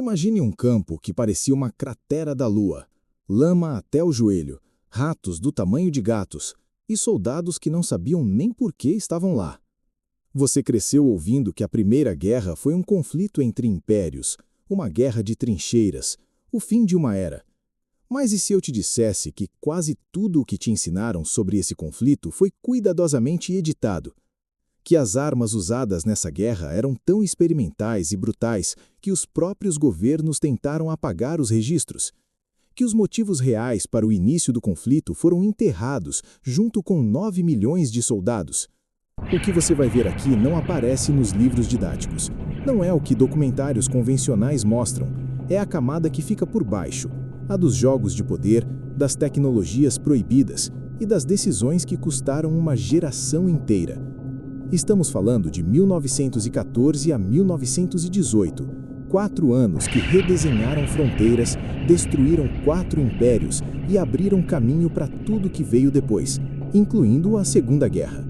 Imagine um campo que parecia uma cratera da lua, lama até o joelho, ratos do tamanho de gatos e soldados que não sabiam nem por que estavam lá. Você cresceu ouvindo que a Primeira Guerra foi um conflito entre impérios, uma guerra de trincheiras, o fim de uma era. Mas e se eu te dissesse que quase tudo o que te ensinaram sobre esse conflito foi cuidadosamente editado? Que as armas usadas nessa guerra eram tão experimentais e brutais que os próprios governos tentaram apagar os registros? Que os motivos reais para o início do conflito foram enterrados junto com 9 milhões de soldados? O que você vai ver aqui não aparece nos livros didáticos. Não é o que documentários convencionais mostram. É a camada que fica por baixo, a dos jogos de poder, das tecnologias proibidas e das decisões que custaram uma geração inteira. Estamos falando de 1914 a 1918, 4 anos que redesenharam fronteiras, destruíram 4 impérios e abriram caminho para tudo que veio depois, incluindo a Segunda Guerra.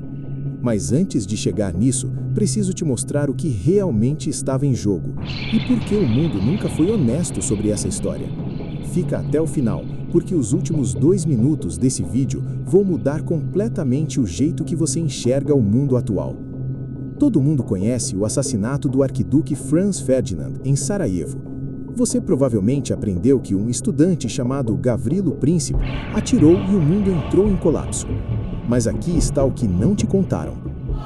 Mas antes de chegar nisso, preciso te mostrar o que realmente estava em jogo e por que o mundo nunca foi honesto sobre essa história. Fica até o final, porque os últimos 2 minutos desse vídeo vão mudar completamente o jeito que você enxerga o mundo atual. Todo mundo conhece o assassinato do arquiduque Franz Ferdinand em Sarajevo. Você provavelmente aprendeu que um estudante chamado Gavrilo Princip atirou e o mundo entrou em colapso. Mas aqui está o que não te contaram.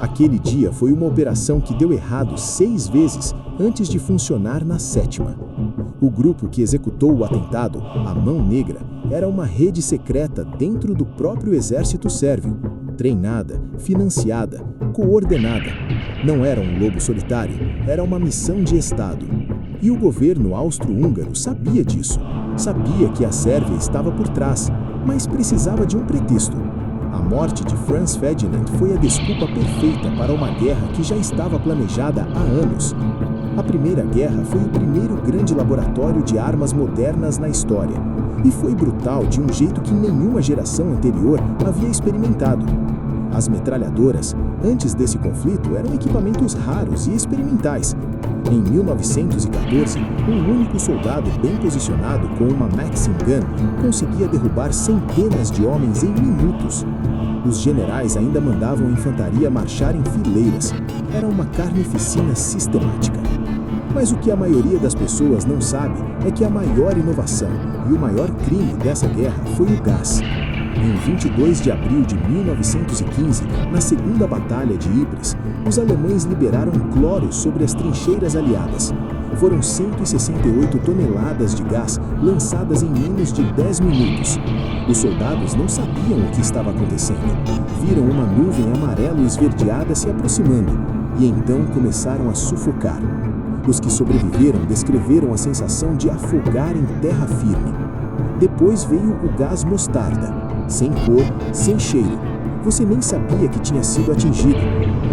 Aquele dia foi uma operação que deu errado 6 vezes antes de funcionar na 7ª. O grupo que executou o atentado, a Mão Negra, era uma rede secreta dentro do próprio exército sérvio, treinada, financiada, coordenada. Não era um lobo solitário, era uma missão de Estado. E o governo austro-húngaro sabia disso. Sabia que a Sérvia estava por trás, mas precisava de um pretexto. A morte de Franz Ferdinand foi a desculpa perfeita para uma guerra que já estava planejada há anos. A Primeira Guerra foi o primeiro grande laboratório de armas modernas na história, e foi brutal de um jeito que nenhuma geração anterior havia experimentado. As metralhadoras, antes desse conflito, eram equipamentos raros e experimentais. Em 1914, um único soldado bem posicionado com uma Maxim Gun conseguia derrubar centenas de homens em minutos. Os generais ainda mandavam a infantaria marchar em fileiras. Era uma carnificina sistemática. Mas o que a maioria das pessoas não sabe é que a maior inovação e o maior crime dessa guerra foi o gás. Em 22 de abril de 1915, na Segunda Batalha de Ypres, os alemães liberaram cloro sobre as trincheiras aliadas. Foram 168 toneladas de gás lançadas em menos de 10 minutos. Os soldados não sabiam o que estava acontecendo. Viram uma nuvem amarelo-esverdeada se aproximando e então começaram a sufocar. Os que sobreviveram descreveram a sensação de afogar em terra firme. Depois veio o gás mostarda, sem cor, sem cheiro. Você nem sabia que tinha sido atingido.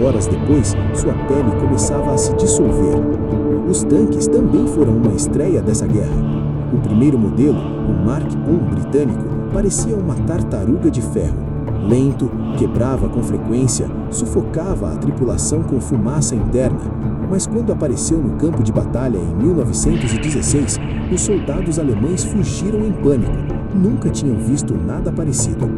Horas depois, sua pele começava a se dissolver. Os tanques também foram uma estreia dessa guerra. O primeiro modelo, o Mark I britânico, parecia uma tartaruga de ferro. Lento, quebrava com frequência, sufocava a tripulação com fumaça interna. Mas quando apareceu no campo de batalha em 1916, os soldados alemães fugiram em pânico. Nunca tinham visto nada parecido.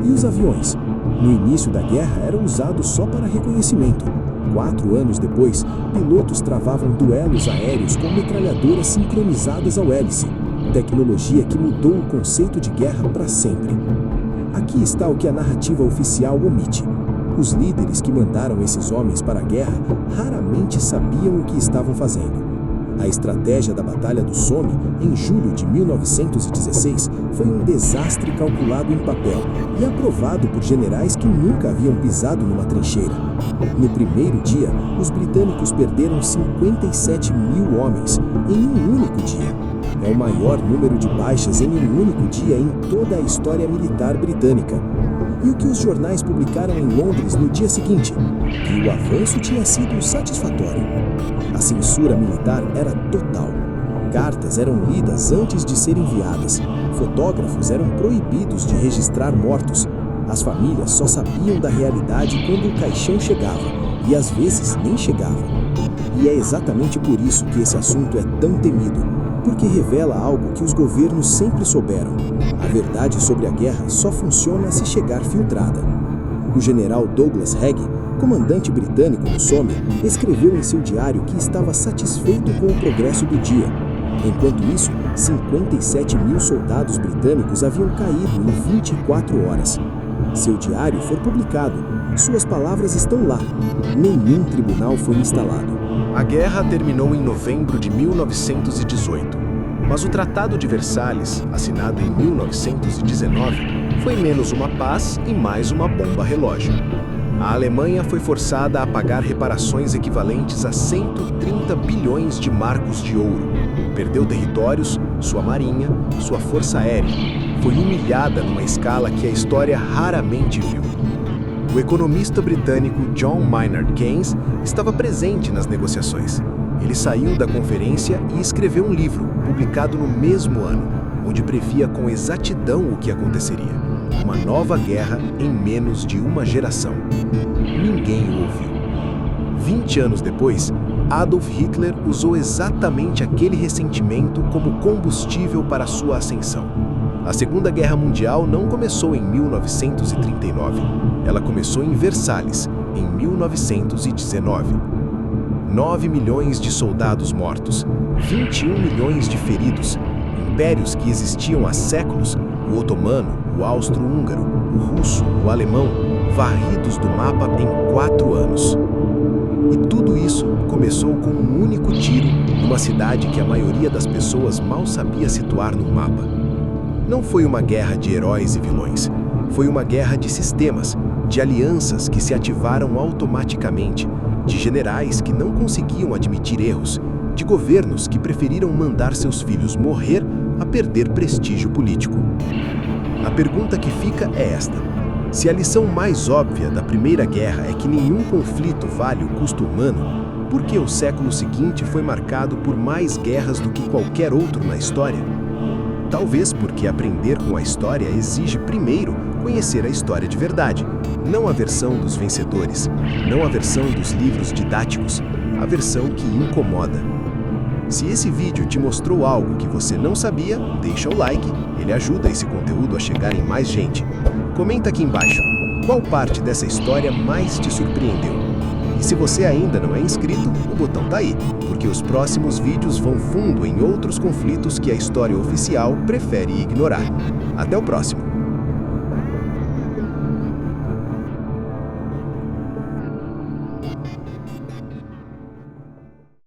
E os aviões? No início da guerra eram usados só para reconhecimento. 4 anos depois, pilotos travavam duelos aéreos com metralhadoras sincronizadas ao hélice. Tecnologia que mudou o conceito de guerra para sempre. Aqui está o que a narrativa oficial omite. Os líderes que mandaram esses homens para a guerra raramente sabiam o que estavam fazendo. A estratégia da Batalha do Somme, em julho de 1916, foi um desastre calculado em papel e aprovado por generais que nunca haviam pisado numa trincheira. No primeiro dia, os britânicos perderam 57 mil homens em um único dia. É o maior número de baixas em um único dia em toda a história militar britânica. E o que os jornais publicaram em Londres no dia seguinte? Que o avanço tinha sido satisfatório. A censura militar era total. Cartas eram lidas antes de serem enviadas. Fotógrafos eram proibidos de registrar mortos. As famílias só sabiam da realidade quando o caixão chegava, e às vezes nem chegava. E é exatamente por isso que esse assunto é tão temido. porque revela algo que os governos sempre souberam. A verdade sobre a guerra só funciona se chegar filtrada. O general Douglas Haig, comandante britânico no Somme, escreveu em seu diário que estava satisfeito com o progresso do dia. Enquanto isso, 57 mil soldados britânicos haviam caído em 24 horas. Seu diário foi publicado. Suas palavras estão lá. Nenhum tribunal foi instalado. A guerra terminou em novembro de 1918, mas o Tratado de Versalhes, assinado em 1919, foi menos uma paz e mais uma bomba relógio. A Alemanha foi forçada a pagar reparações equivalentes a 130 bilhões de marcos de ouro. Perdeu territórios, sua marinha, sua força aérea. Foi humilhada numa escala que a história raramente viu. O economista britânico John Maynard Keynes estava presente nas negociações. Ele saiu da conferência e escreveu um livro, publicado no mesmo ano, onde previa com exatidão o que aconteceria. Uma nova guerra em menos de uma geração. Ninguém o ouviu. 20 anos depois, Adolf Hitler usou exatamente aquele ressentimento como combustível para sua ascensão. A Segunda Guerra Mundial não começou em 1939. Ela começou em Versalhes, em 1919. 9 milhões de soldados mortos, 21 milhões de feridos, impérios que existiam há séculos, o otomano, o austro-húngaro, o russo, o alemão, varridos do mapa em 4 anos. E tudo isso começou com um único tiro numa cidade que a maioria das pessoas mal sabia situar no mapa. Não foi uma guerra de heróis e vilões. Foi uma guerra de sistemas, de alianças que se ativaram automaticamente, de generais que não conseguiam admitir erros, de governos que preferiram mandar seus filhos morrer a perder prestígio político. A pergunta que fica é esta: se a lição mais óbvia da Primeira Guerra é que nenhum conflito vale o custo humano, por que o século seguinte foi marcado por mais guerras do que qualquer outro na história? Talvez porque aprender com a história exige primeiro conhecer a história de verdade, não a versão dos vencedores, não a versão dos livros didáticos, a versão que incomoda. Se esse vídeo te mostrou algo que você não sabia, deixa o like, ele ajuda esse conteúdo a chegar em mais gente. Comenta aqui embaixo, qual parte dessa história mais te surpreendeu? E se você ainda não é inscrito, o botão tá aí, porque os próximos vídeos vão fundo em outros conflitos que a história oficial prefere ignorar. Até o próximo!